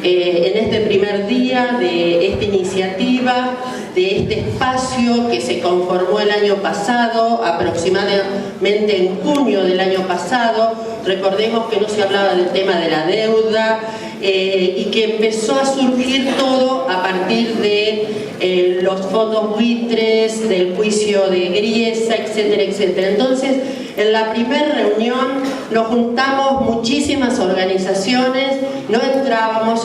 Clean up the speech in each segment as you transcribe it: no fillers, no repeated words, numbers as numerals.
en este primer día de esta iniciativa, de este espacio que se conformó el año pasado, aproximadamente en junio del año pasado. Recordemos que no se hablaba del tema de la deuda y que empezó a surgir todo a partir de los fondos buitres, del juicio de Griesa, etcétera, etcétera. Entonces, en la primera reunión nos juntamos muchísimas organizaciones,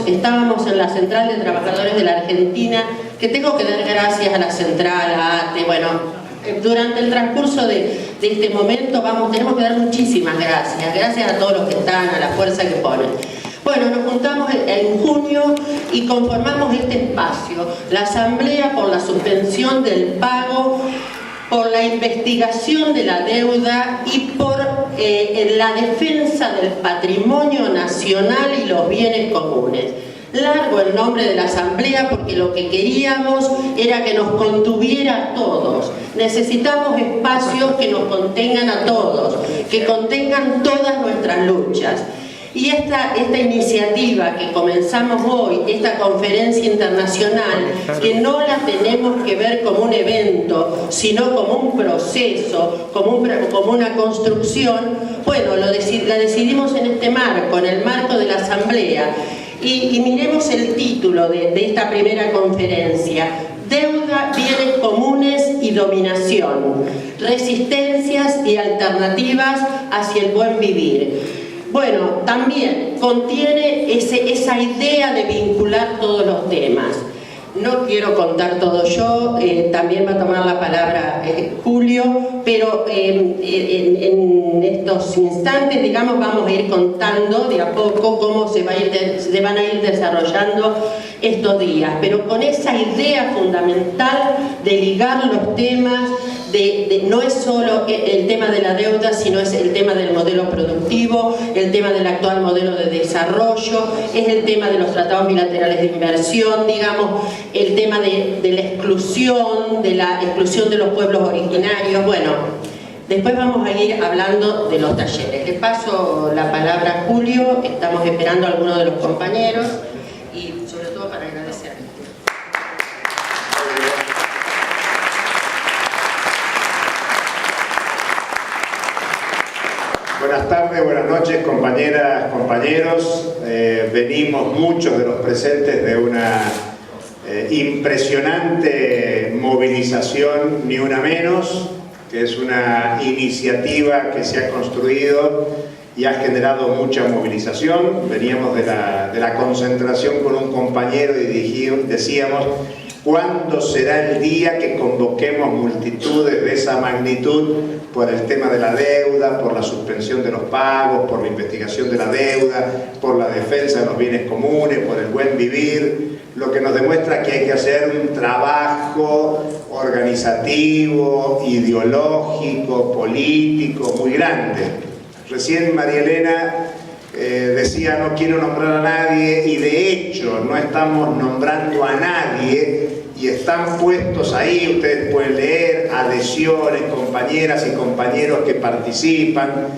estábamos en la Central de Trabajadores de la Argentina, que tengo que dar gracias a la Central, a ATE, bueno, durante el transcurso de este momento tenemos que dar muchísimas gracias a todos los que están, a la fuerza que ponen. Bueno, nos juntamos en junio y conformamos este espacio, la Asamblea por la suspensión del pago, por la investigación de la deuda y por la defensa del patrimonio nacional y los bienes comunes. Largo el nombre de la Asamblea porque lo que queríamos era que nos contuviera a todos. Necesitamos espacios que nos contengan a todos, que contengan todas nuestras luchas. Y esta iniciativa que comenzamos hoy, esta conferencia internacional, que no la tenemos que ver como un evento, sino como un proceso, como una construcción, bueno, la decidimos en este marco, en el marco de la Asamblea. Y miremos el título de esta primera conferencia: Deuda, bienes comunes y dominación, resistencias y alternativas hacia el buen vivir. Bueno, también contiene esa idea de vincular todos los temas. No quiero contar todo yo, también va a tomar la palabra Julio, pero en estos instantes, digamos, vamos a ir contando de a poco cómo se van a ir desarrollando estos días, pero con esa idea fundamental de ligar los temas, no es solo el tema de la deuda, sino es el tema del modelo productivo, el tema del actual modelo de desarrollo, es el tema de los tratados bilaterales de inversión, digamos, el tema de la exclusión de los pueblos originarios. Bueno, después vamos a ir hablando de los talleres. Le paso la palabra a Julio, estamos esperando a algunos de los compañeros y sobre todo para agradecer. Buenas tardes, buenas noches, compañeras, compañeros. Venimos muchos de los presentes de una impresionante movilización, ni una menos, que es una iniciativa que se ha construido y ha generado mucha movilización. Veníamos de la concentración con un compañero y decíamos: ¿cuándo será el día que convoquemos multitudes de esa magnitud por el tema de la deuda, por la suspensión de los pagos, por la investigación de la deuda, por la defensa de los bienes comunes, por el buen vivir? Lo que nos demuestra que hay que hacer un trabajo organizativo, ideológico, político muy grande. Recién María Elena decía: no quiero nombrar a nadie, y de hecho no estamos nombrando a nadie, y están puestos ahí, ustedes pueden leer adhesiones, compañeras y compañeros que participan,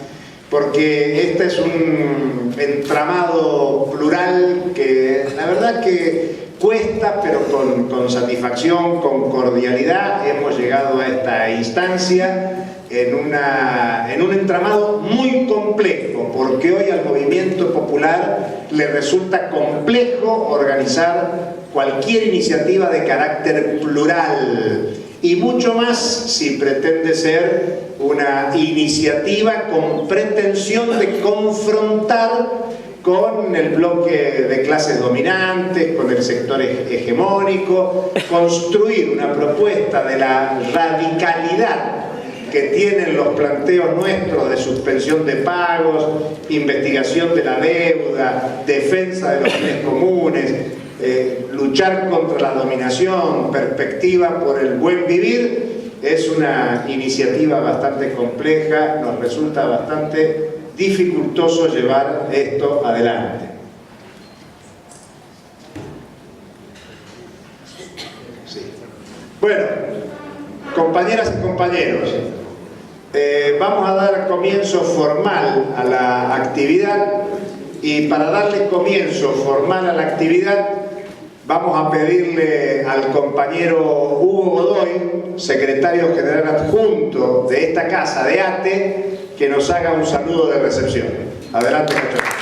porque este es un entramado plural que la verdad que cuesta, pero con satisfacción, con cordialidad, hemos llegado a esta instancia en un entramado muy complejo, porque hoy al movimiento popular le resulta complejo organizar cualquier iniciativa de carácter plural, y mucho más si pretende ser una iniciativa con pretensión de confrontar con el bloque de clases dominantes, con el sector hegemónico, construir una propuesta de la radicalidad que tienen los planteos nuestros de suspensión de pagos, investigación de la deuda, defensa de los bienes comunes, luchar contra la dominación, perspectiva por el buen vivir. Es una iniciativa bastante compleja, nos resulta bastante dificultoso llevar esto adelante. Sí. Bueno, compañeras y compañeros, vamos a dar comienzo formal a la actividad. Y para darle comienzo formal a la actividad, vamos a pedirle al compañero Hugo Godoy, secretario general adjunto de esta casa de ATE, que nos haga un saludo de recepción. Adelante, muchachos.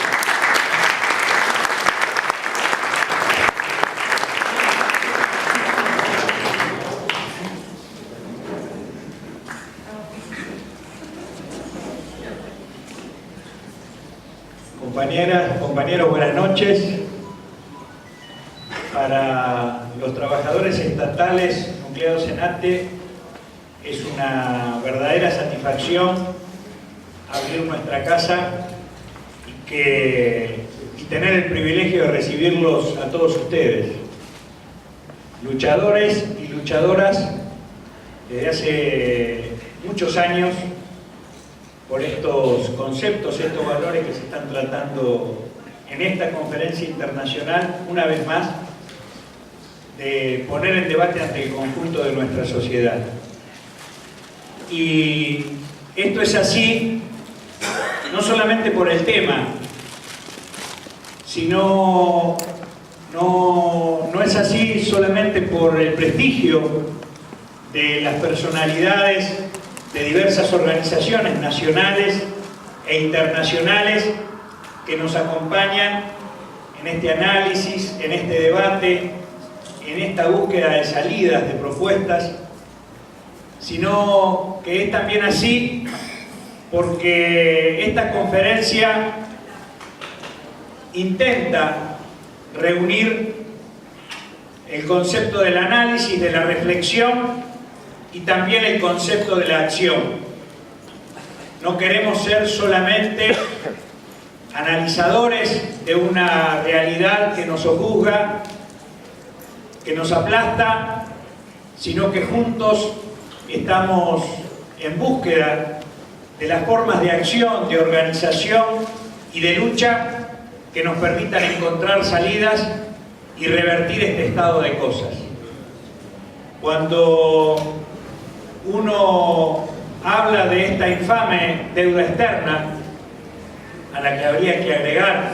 Compañeras, compañeros, buenas noches. Para los trabajadores estatales nucleados en ATE es una verdadera satisfacción abrir nuestra casa y tener el privilegio de recibirlos a todos ustedes, luchadores y luchadoras desde hace muchos años por estos conceptos, estos valores que se están tratando en esta conferencia internacional, una vez más, de poner en debate ante el conjunto de nuestra sociedad. Y esto es así, no solamente por el tema, sino no es así solamente por el prestigio de las personalidades de diversas organizaciones nacionales e internacionales que nos acompañan en este análisis, en este debate, en esta búsqueda de salidas, de propuestas, sino que es también así porque esta conferencia intenta reunir el concepto del análisis, de la reflexión y también el concepto de la acción. No queremos ser solamente analizadores de una realidad que nos sojuzga, que nos aplasta, sino que juntos estamos en búsqueda de las formas de acción, de organización y de lucha que nos permitan encontrar salidas y revertir este estado de cosas. Cuando uno habla de esta infame deuda externa, a la que habría que agregar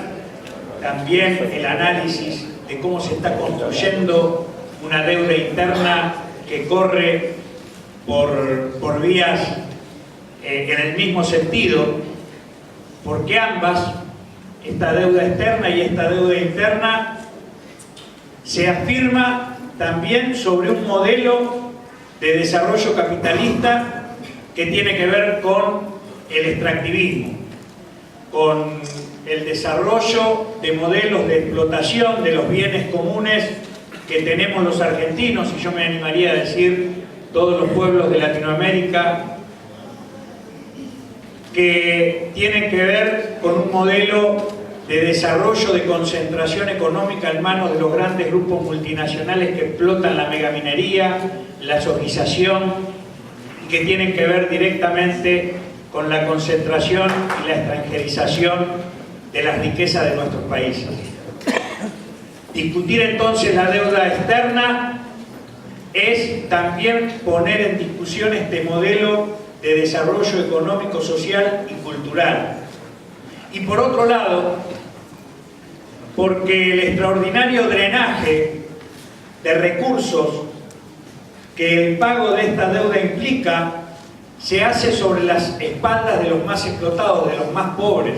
también el análisis de cómo se está construyendo una deuda interna que corre por vías en el mismo sentido, porque ambas, esta deuda externa y esta deuda interna, se afirma también sobre un modelo de desarrollo capitalista que tiene que ver con el extractivismo, con el desarrollo de modelos de explotación de los bienes comunes que tenemos los argentinos, y yo me animaría a decir todos los pueblos de Latinoamérica, que tienen que ver con un modelo de desarrollo de concentración económica en manos de los grandes grupos multinacionales que explotan la megaminería, la zojización, y que tienen que ver directamente con la concentración y la extranjerización de las riquezas de nuestros países. Discutir entonces la deuda externa es también poner en discusión este modelo de desarrollo económico, social y cultural. Y por otro lado, porque el extraordinario drenaje de recursos que el pago de esta deuda implica se hace sobre las espaldas de los más explotados, de los más pobres.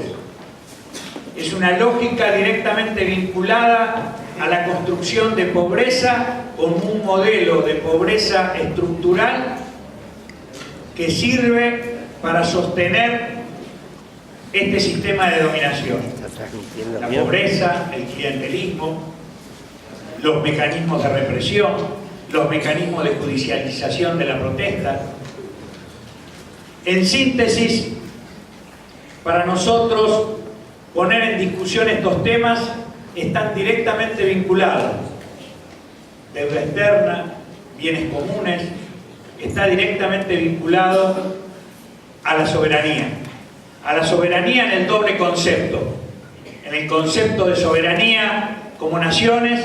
Es una lógica directamente vinculada a la construcción de pobreza con un modelo de pobreza estructural que sirve para sostener este sistema de dominación. La pobreza, el clientelismo, los mecanismos de represión, los mecanismos de judicialización de la protesta. En síntesis, para nosotros, poner en discusión estos temas están directamente vinculados. Deuda externa, bienes comunes, está directamente vinculado a la soberanía. A la soberanía en el doble concepto. En el concepto de soberanía como naciones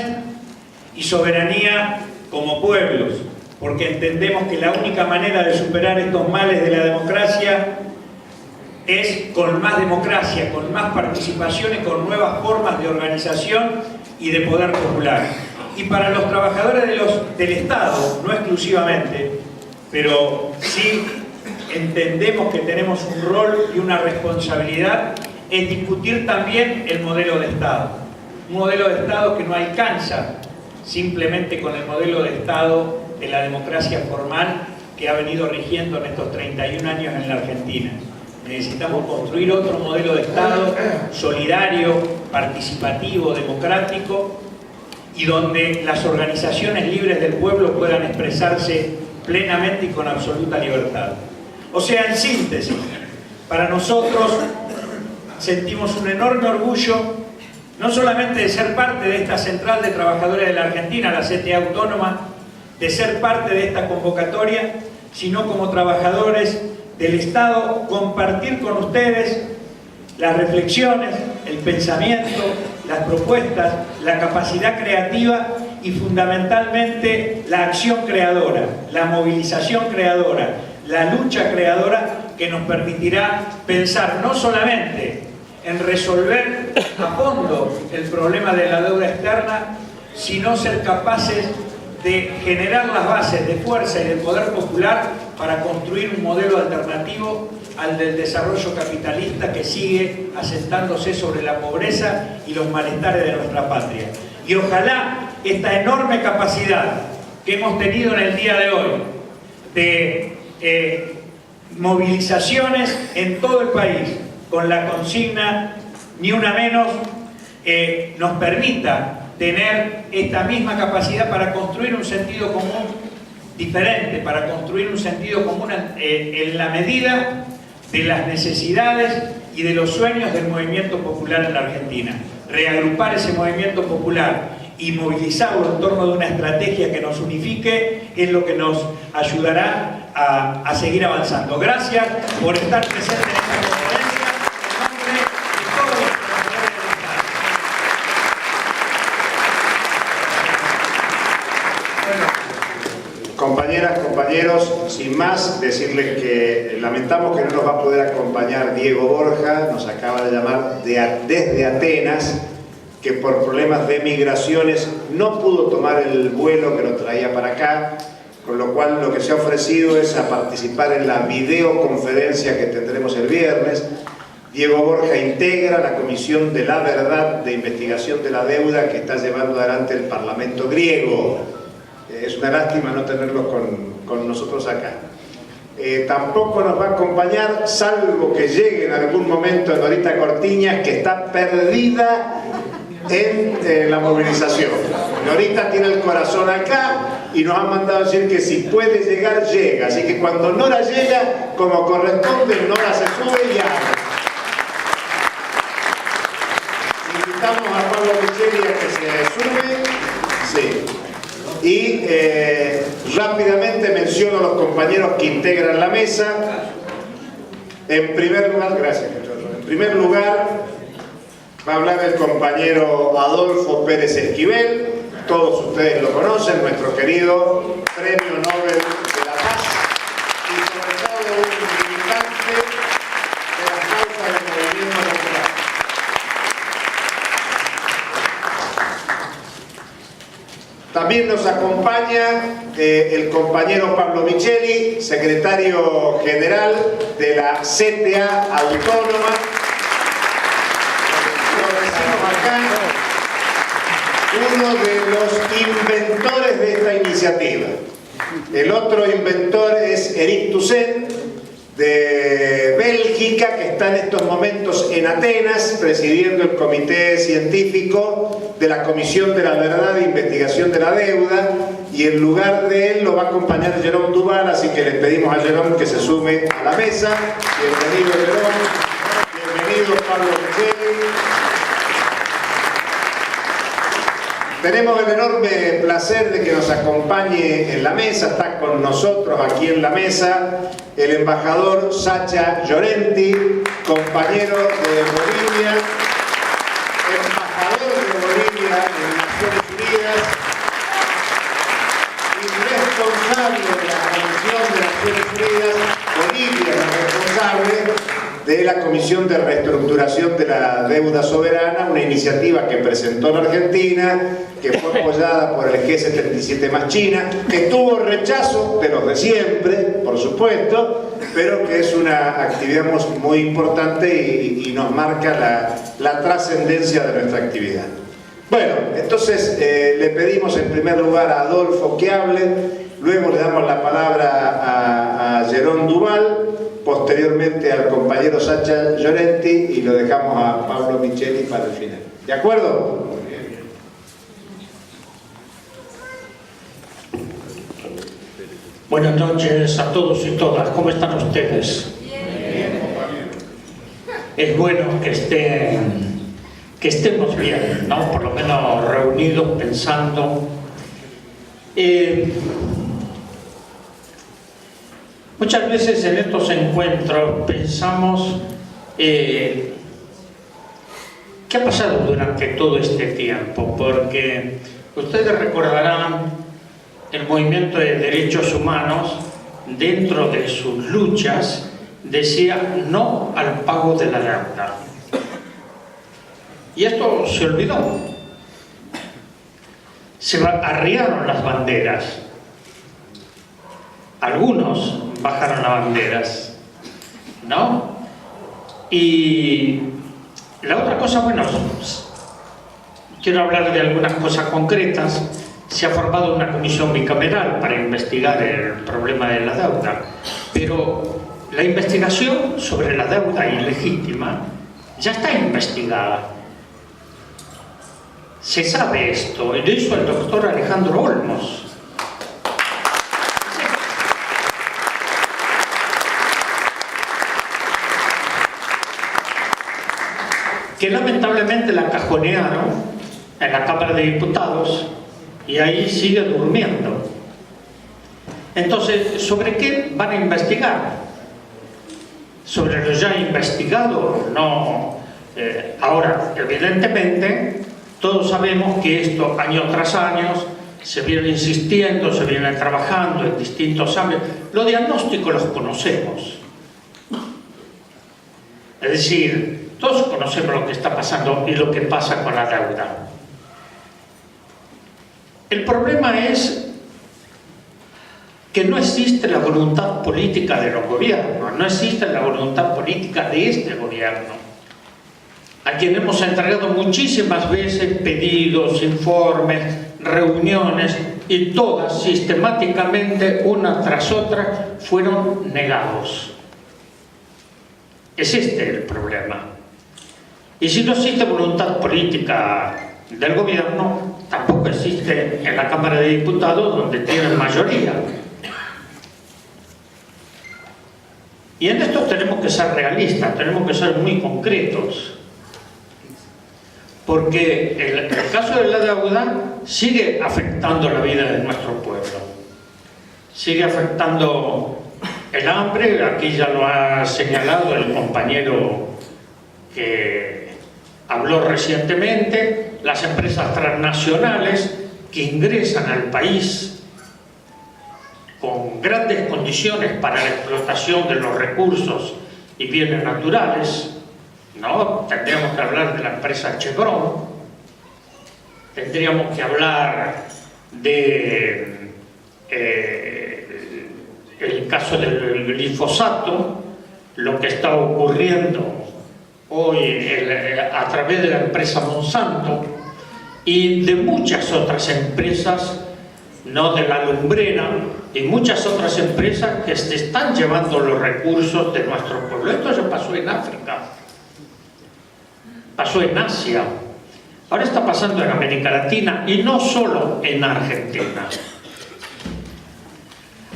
y soberanía como pueblos. Porque entendemos que la única manera de superar estos males de la democracia es con más democracia, con más participación y con nuevas formas de organización y de poder popular. Y para los trabajadores del Estado, no exclusivamente, pero sí entendemos que tenemos un rol y una responsabilidad en discutir también el modelo de Estado. Un modelo de Estado que no alcanza simplemente con el modelo de Estado de la democracia formal que ha venido rigiendo en estos 31 años en la Argentina. Necesitamos construir otro modelo de Estado solidario, participativo, democrático, y donde las organizaciones libres del pueblo puedan expresarse plenamente y con absoluta libertad. O sea, en síntesis, para nosotros sentimos un enorme orgullo, no solamente de ser parte de esta Central de Trabajadores de la Argentina, la CTA Autónoma, de ser parte de esta convocatoria, sino como trabajadores del Estado, compartir con ustedes las reflexiones, el pensamiento, las propuestas, la capacidad creativa y fundamentalmente la acción creadora, la movilización creadora, la lucha creadora que nos permitirá pensar no solamente en resolver a fondo el problema de la deuda externa, sino ser capaces de generar las bases de fuerza y del poder popular para construir un modelo alternativo al del desarrollo capitalista que sigue asentándose sobre la pobreza y los malestares de nuestra patria. Y ojalá esta enorme capacidad que hemos tenido en el día de hoy de movilizaciones en todo el país con la consigna ni una menos nos permita tener esta misma capacidad para construir un sentido común diferente, para construir un sentido común en la medida de las necesidades y de los sueños del movimiento popular en la Argentina. Reagrupar ese movimiento popular y movilizarlo en torno de una estrategia que nos unifique es lo que nos ayudará a seguir avanzando. Gracias por estar presentes en esta conferencia. En nombre de todos los trabajadores del Estado. Compañeras, compañeros, sin más, decirles que lamentamos que no nos va a poder acompañar Diego Borja, nos acaba de llamar desde Atenas, que por problemas de migraciones no pudo tomar el vuelo que lo traía para acá, con lo cual lo que se ha ofrecido es a participar en la videoconferencia que tendremos el viernes. Diego Borja integra la Comisión de la Verdad de Investigación de la Deuda que está llevando adelante el Parlamento griego. Es una lástima no tenerlos con nosotros acá. Tampoco nos va a acompañar, salvo que llegue en algún momento Norita Cortiñas, que está perdida en la movilización. Norita tiene el corazón acá y nos han mandado a decir que si puede llegar, llega. Así que cuando Nora llega, como corresponde, Nora se sube y habla. Invitamos a Pablo Micheli a que se sube. Sí. Y rápidamente menciono a los compañeros que integran la mesa. En primer lugar, gracias, en primer lugar va a hablar el compañero Adolfo Pérez Esquivel, todos ustedes lo conocen, nuestro querido Premio Nobel de la Paz y sobre todo un militante de las causas del movimiento popular. También nos acompaña el compañero Pablo Micheli, secretario general de la CTA Autónoma. Lo decimos acá, uno de los inventores de esta iniciativa. El otro inventor es Eric Toussaint, de Bélgica, que está en estos momentos en Atenas, presidiendo el comité científico de la Comisión de la Verdad e Investigación de la Deuda, y en lugar de él lo va a acompañar Jerome Duval, así que le pedimos a Jerome que se sume a la mesa. Bienvenido, Jerome. Bienvenido, Pablo Micheli. Tenemos el enorme placer de que nos acompañe en la mesa, está con nosotros aquí en la mesa el embajador Sacha Llorenti, compañero de Bolivia, embajador de Bolivia en Naciones Unidas y responsable de la Comisión de Naciones Unidas. Bolivia es la responsable de la Comisión de Reestructuración de la Deuda Soberana, una iniciativa que presentó la Argentina, que fue apoyada por el G77 más China, que tuvo rechazo de los de siempre, por supuesto, pero que es una actividad muy importante y nos marca la trascendencia de nuestra actividad. Bueno, entonces le pedimos en primer lugar a Adolfo que hable, luego le damos la palabra a Jerón Duval, posteriormente al compañero Sacha Llorenti y lo dejamos a Pablo Micheli para el final. ¿De acuerdo? Buenas noches a todos y todas. ¿Cómo están ustedes? Es bueno que estemos bien, ¿no? Por lo menos reunidos pensando. Muchas veces en estos encuentros pensamos ¿qué ha pasado durante todo este tiempo? Porque ustedes recordarán el movimiento de derechos humanos, dentro de sus luchas, decía no al pago de la deuda. Y esto se olvidó. Se arriaron las banderas. Algunos bajaron las banderas, ¿no? Y la otra cosa, bueno, quiero hablar de algunas cosas concretas. Se ha formado una comisión bicameral para investigar el problema de la deuda, pero la investigación sobre la deuda ilegítima ya está investigada. Se sabe esto, y lo hizo el doctor Alejandro Olmos. Que lamentablemente la cajonearon en la Cámara de Diputados y ahí sigue durmiendo. Entonces, ¿sobre qué van a investigar? ¿Sobre lo ya investigado? No. Ahora, evidentemente, todos sabemos que esto año tras año se viene insistiendo, se viene trabajando en distintos ámbitos. Los diagnósticos los conocemos. Es decir, todos conocemos lo que está pasando y lo que pasa con la deuda. El problema es que no existe la voluntad política de los gobiernos, no existe la voluntad política de este gobierno, a quien hemos entregado muchísimas veces pedidos, informes, reuniones, y todas sistemáticamente, una tras otra, fueron negados. Es este el problema. Y si no existe voluntad política del gobierno, tampoco existe en la Cámara de Diputados, donde tienen mayoría. Y en esto tenemos que ser realistas, tenemos que ser muy concretos, porque el caso de la deuda sigue afectando la vida de nuestro pueblo, sigue afectando el hambre. Aquí ya lo ha señalado el compañero que habló recientemente, las empresas transnacionales que ingresan al país con grandes condiciones para la explotación de los recursos y bienes naturales, ¿no? Tendríamos que hablar de la empresa Chevron, tendríamos que hablar de el caso del glifosato, lo que está ocurriendo hoy a través de la empresa Monsanto y de muchas otras empresas, no, de la lumbrera y muchas otras empresas que se están llevando los recursos de nuestro pueblo. Esto ya pasó en África, pasó en Asia, ahora está pasando en América Latina y no solo en Argentina.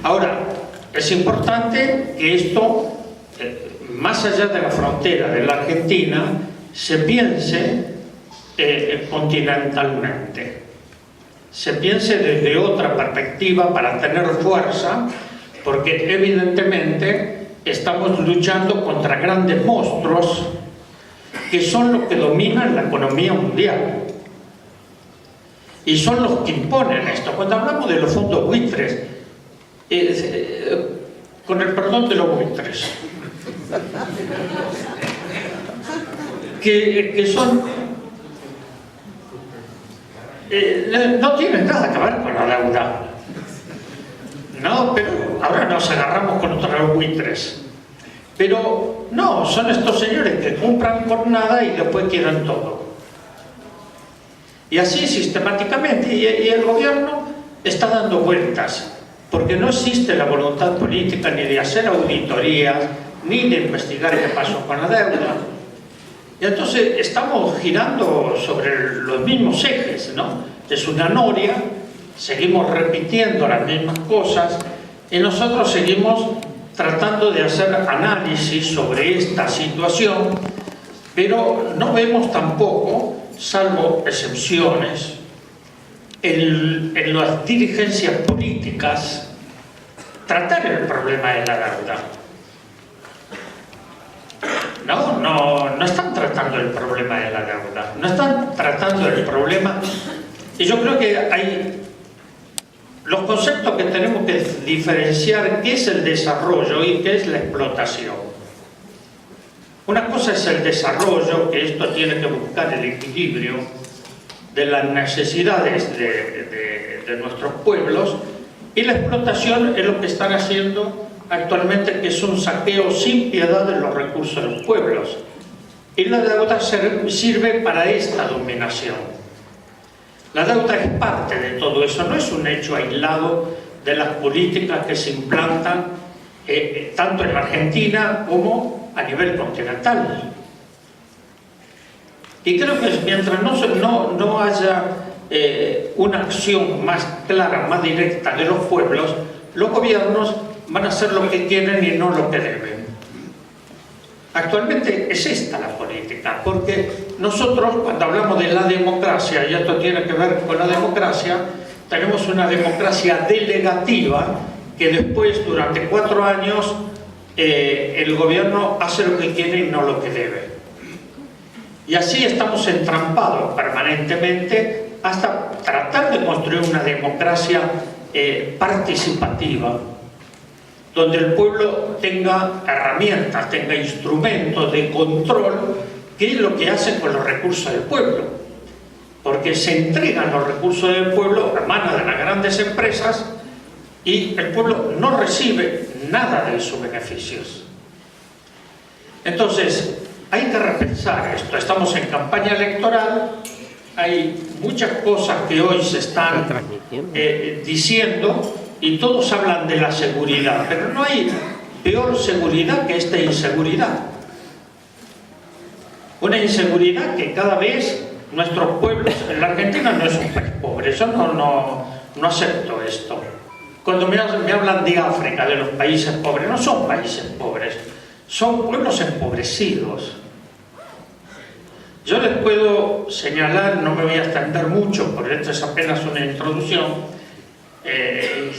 Ahora, es importante que esto, más allá de la frontera de la Argentina, se piense continentalmente. Se piense desde otra perspectiva para tener fuerza, porque evidentemente estamos luchando contra grandes monstruos que son los que dominan la economía mundial y son los que imponen esto. Cuando hablamos de los fondos buitres, con el perdón de los buitres, que son... no tienen nada que ver con la deuda. No, pero ahora nos agarramos con otros buitres. Pero no, son estos señores que compran por nada y después quieren todo. Y así sistemáticamente, y el gobierno está dando vueltas, porque no existe la voluntad política ni de hacer auditorías, ni de investigar qué pasó con la deuda. Y entonces estamos girando sobre los mismos ejes, ¿no? Es una noria, seguimos repitiendo las mismas cosas y nosotros seguimos tratando de hacer análisis sobre esta situación, pero no vemos tampoco, salvo excepciones, en las dirigencias políticas, tratar el problema de la deuda. No están tratando el problema de la deuda, no están tratando el problema. Y yo creo que hay los conceptos que tenemos que diferenciar: qué es el desarrollo y qué es la explotación. Una cosa es el desarrollo, que esto tiene que buscar el equilibrio de las necesidades de nuestros pueblos, y la explotación es lo que están haciendo actualmente, que es un saqueo sin piedad de los recursos de los pueblos. Y la deuda sirve para esta dominación. La deuda es parte de todo eso, no es un hecho aislado de las políticas que se implantan tanto en Argentina como a nivel continental. Y creo que mientras no haya una acción más clara, más directa de los pueblos, los gobiernos van a hacer lo que quieren y no lo que deben. Actualmente es esta la política, porque nosotros, cuando hablamos de la democracia, y esto tiene que ver con la democracia, tenemos una democracia delegativa que después, durante 4 años, el gobierno hace lo que quiere y no lo que debe. Y así estamos entrampados permanentemente hasta tratar de construir una democracia participativa, donde el pueblo tenga herramientas, tenga instrumentos de control, que es lo que hacen con los recursos del pueblo. Porque se entregan los recursos del pueblo a manos de las grandes empresas y el pueblo no recibe nada de sus beneficios. Entonces, hay que repensar esto. Estamos en campaña electoral, hay muchas cosas que hoy se están diciendo, y todos hablan de la seguridad, pero no hay peor seguridad que esta inseguridad. Una inseguridad que cada vez nuestros pueblos... La Argentina no es un país pobre, yo no acepto esto. Cuando me hablan de África, de los países pobres, no son países pobres, son pueblos empobrecidos. Yo les puedo señalar, no me voy a extender mucho, porque esto es apenas una introducción,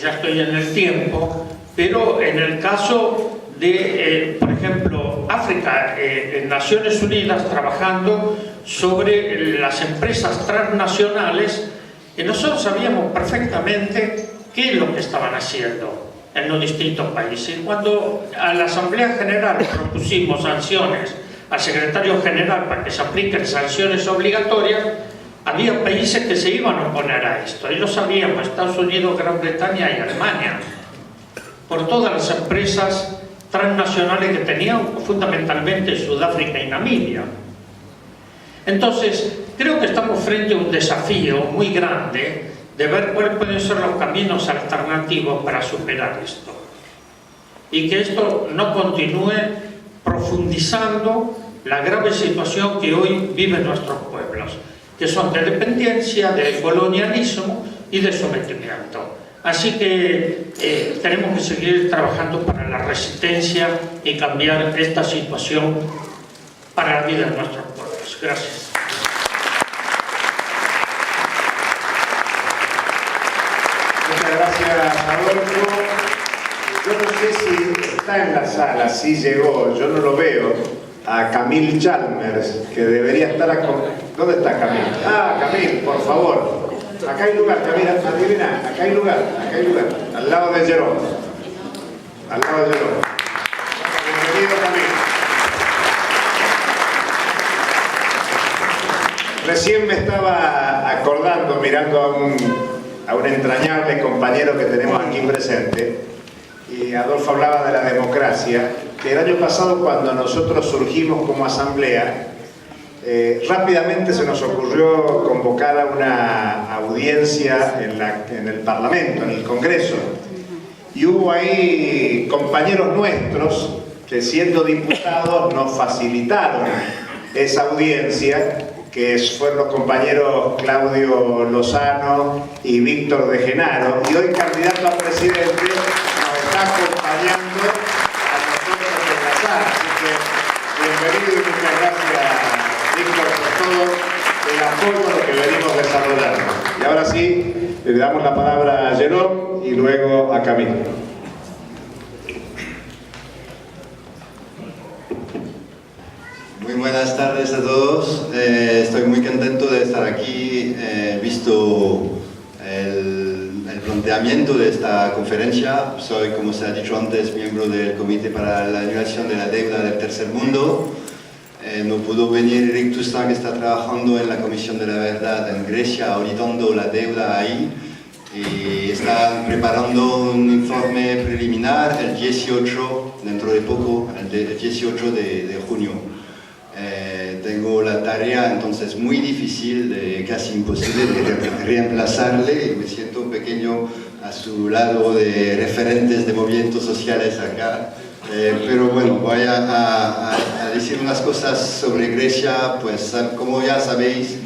ya estoy en el tiempo, pero en el caso de, por ejemplo, África, en Naciones Unidas, trabajando sobre las empresas transnacionales, nosotros sabíamos perfectamente qué es lo que estaban haciendo en los distintos países. Cuando a la Asamblea General propusimos sanciones al secretario general para que se apliquen sanciones obligatorias, había países que se iban a oponer a esto, y lo sabíamos: Estados Unidos, Gran Bretaña y Alemania, por todas las empresas transnacionales que tenían, fundamentalmente Sudáfrica y Namibia. Entonces, creo que estamos frente a un desafío muy grande de ver cuáles pueden ser los caminos alternativos para superar esto, y que esto no continúe profundizando la grave situación que hoy viven nuestros pueblos, que son de dependencia, de colonialismo y de sometimiento. Así que tenemos que seguir trabajando para la resistencia y cambiar esta situación para la vida de nuestros pueblos. Gracias. Muchas gracias, Adolfo. Yo no sé si está en la sala, si llegó, yo no lo veo, a Camille Chalmers, que debería estar... ¿Dónde está Camille? Ah, Camille, por favor. Acá hay lugar, Camille, adivina, acá hay lugar, al lado de Jerome. Al lado de Jerome. Bienvenido, Camille. Recién me estaba acordando, mirando a un entrañable compañero que tenemos aquí presente, y Adolfo hablaba de la democracia, que el año pasado, cuando nosotros surgimos como asamblea, rápidamente se nos ocurrió convocar a una audiencia en el Parlamento, en el Congreso, y hubo ahí compañeros nuestros que, siendo diputados, nos facilitaron esa audiencia, que fueron los compañeros Claudio Lozano y Víctor de Genaro, y hoy candidato a presidente nos está acompañando a nosotros en la sala. Así que bienvenido y muchas gracias, Víctor, por todo el apoyo que venimos desarrollando. Y ahora sí, le damos la palabra a Jerome y luego a Camilo. Muy buenas tardes a todos. Estoy muy contento de estar aquí. Visto el planteamiento de esta conferencia. Soy, como se ha dicho antes, miembro del Comité para la Anulación de la Deuda del Tercer Mundo. No pudo venir Eric Toussaint, que está trabajando en la Comisión de la Verdad en Grecia, auditando la deuda ahí. Y están preparando un informe preliminar el 18, dentro de poco, el 18 de junio. Tengo la tarea entonces muy difícil, casi imposible de reemplazarle, y me siento pequeño a su lado de referentes de movimientos sociales acá. Pero bueno, voy a decir unas cosas sobre Grecia. Pues como ya sabéis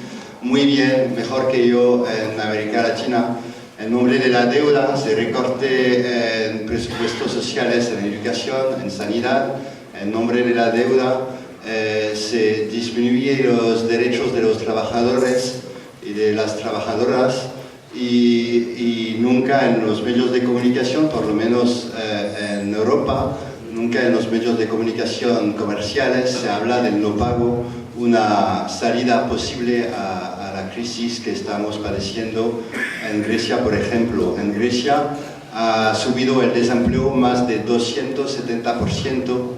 muy bien, mejor que yo, en América Latina, en nombre de la deuda se recorte en presupuestos sociales, en educación, en sanidad. En nombre de la deuda se disminuyen los derechos de los trabajadores y de las trabajadoras, y nunca en los medios de comunicación, por lo menos en Europa, nunca en los medios de comunicación comerciales se habla del no pago, una salida posible a la crisis que estamos padeciendo en Grecia. Por ejemplo, en Grecia ha subido el desempleo más de 270%,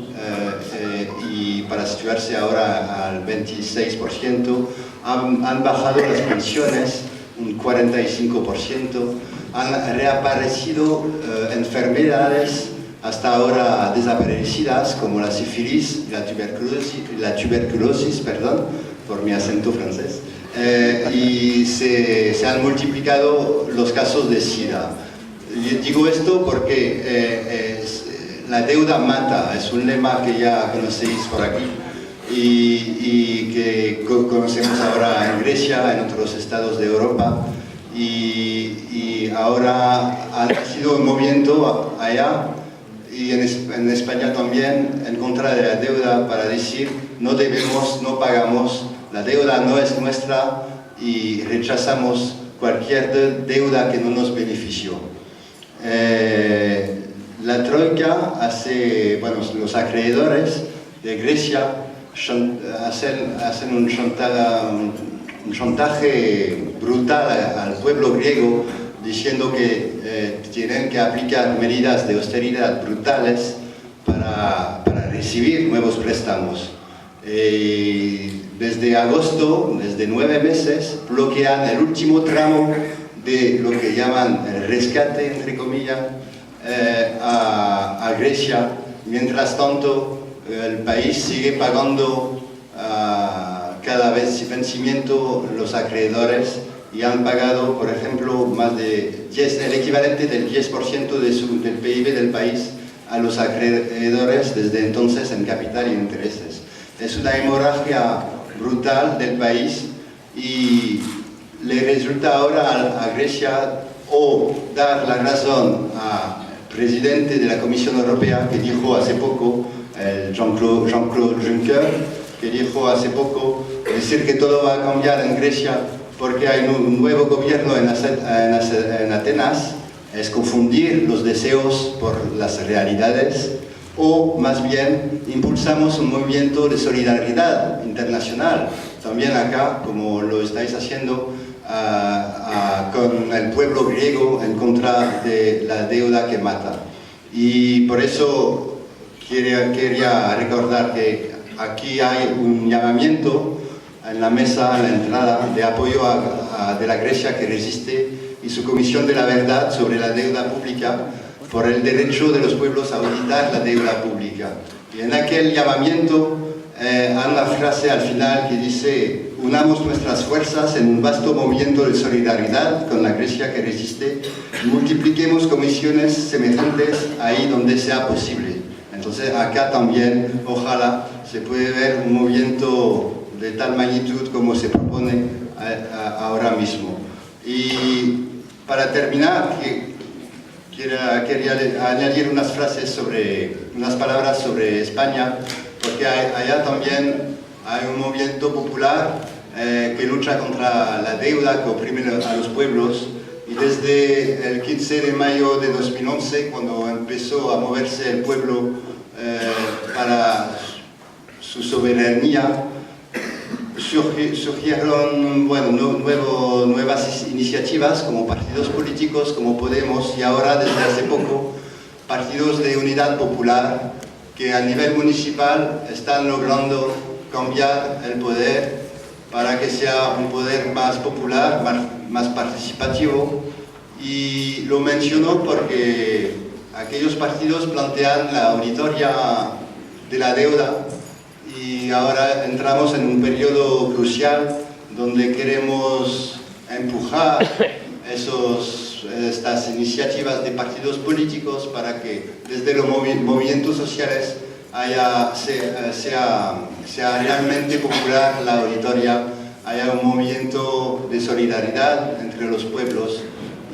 y para situarse ahora al 26%, han bajado las pensiones un 45%, han reaparecido enfermedades hasta ahora desaparecidas como la sífilis y la tuberculosis, por mi acento francés, y se han multiplicado los casos de SIDA. Digo esto porque la deuda mata, es un lema que ya conocéis por aquí y que conocemos ahora en Grecia, en otros estados de Europa, y ahora ha sido un movimiento allá y en España también en contra de la deuda, para decir no debemos, no pagamos, la deuda no es nuestra y rechazamos cualquier deuda que no nos beneficie. La Troika los acreedores de Grecia hacen un chantaje brutal al pueblo griego, diciendo que tienen que aplicar medidas de austeridad brutales para recibir nuevos préstamos. Desde agosto, desde 9 meses, bloquean el último tramo de lo que llaman el rescate, entre comillas, a Grecia. Mientras tanto, el país sigue pagando cada vencimiento los acreedores, y han pagado, por ejemplo, más de el equivalente del 10% del PIB del país a los acreedores desde entonces en capital y intereses. Es una hemorragia brutal del país, y le resulta ahora a Grecia o dar la razón al presidente de la Comisión Europea, que dijo hace poco, Jean-Claude Juncker, que dijo hace poco, decir que todo va a cambiar en Grecia porque hay un nuevo gobierno en Atenas, es confundir los deseos por las realidades, o más bien impulsamos un movimiento de solidaridad internacional, también acá, como lo estáis haciendo, con el pueblo griego en contra de la deuda que mata. Y por eso quería recordar que aquí hay un llamamiento en la mesa, en la entrada, de apoyo de la Grecia que resiste y su Comisión de la Verdad sobre la deuda pública por el derecho de los pueblos a auditar la deuda pública. Y en aquel llamamiento hay una frase al final que dice: unamos nuestras fuerzas en un vasto movimiento de solidaridad con la Grecia que resiste y multipliquemos comisiones semejantes ahí donde sea posible. Entonces acá también ojalá se puede ver un movimiento de tal magnitud como se propone ahora mismo. Y para terminar, quería añadir unas palabras sobre España, porque allá también hay un movimiento popular que lucha contra la deuda que oprime a los pueblos, y desde el 15 de mayo de 2011, cuando empezó a moverse el pueblo para su soberanía, surgieron nuevas iniciativas como partidos políticos como Podemos, y ahora desde hace poco partidos de unidad popular que a nivel municipal están logrando cambiar el poder para que sea un poder más popular, más participativo. Y lo menciono porque aquellos partidos plantean la auditoría de la deuda, y ahora entramos en un periodo crucial donde queremos empujar estas iniciativas de partidos políticos para que desde los movimientos sociales sea realmente popular la auditoría, haya un movimiento de solidaridad entre los pueblos.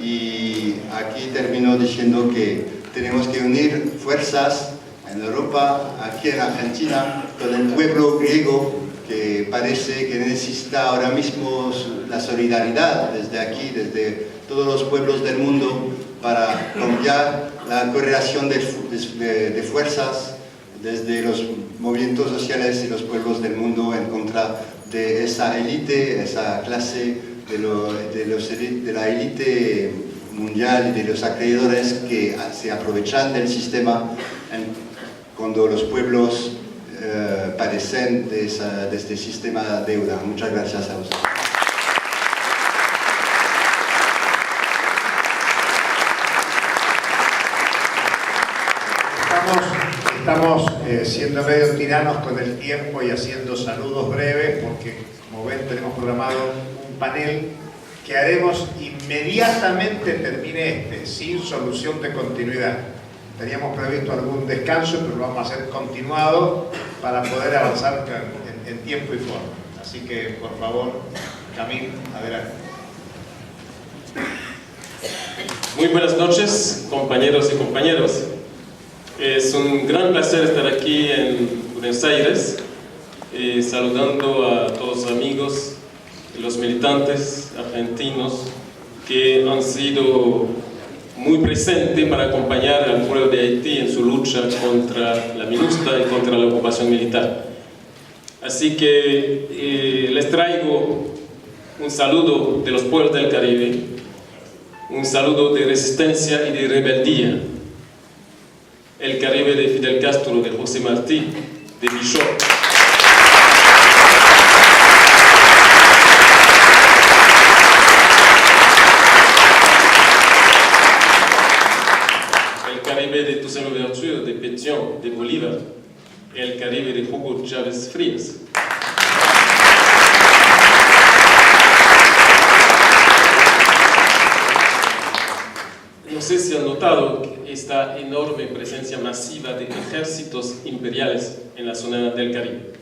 Y aquí termino diciendo que tenemos que unir fuerzas en Europa, aquí en Argentina, con el pueblo griego, que parece que necesita ahora mismo la solidaridad desde aquí, desde todos los pueblos del mundo, para cambiar la correlación de fuerzas desde los movimientos sociales y los pueblos del mundo en contra de esa élite, esa clase de la élite mundial y de los acreedores que se aprovechan del sistema cuando los pueblos padecen de este sistema de deuda. Muchas gracias a ustedes. Estamos siendo medio tiranos con el tiempo y haciendo saludos breves, porque como ven tenemos programado un panel que haremos inmediatamente termine sin solución de continuidad. Teníamos previsto algún descanso, pero lo vamos a hacer continuado para poder avanzar en tiempo y forma. Así que, por favor, Camil, adelante. Muy buenas noches, compañeros y compañeras. Es un gran placer estar aquí en Buenos Aires, saludando a todos los amigos y los militantes argentinos que han sido muy presentes para acompañar al pueblo de Haití en su lucha contra la MINUSTA y contra la ocupación militar. Así que les traigo un saludo de los pueblos del Caribe, un saludo de resistencia y de rebeldía. El Caribe de Fidel Castro, de José Martí, de Bishop. El Caribe de Toussaint Louverture, de Pétion, de Bolívar. El Caribe de Hugo Chávez Frías. No sé si han notado esta enorme presencia masiva de ejércitos imperiales en la zona del Caribe.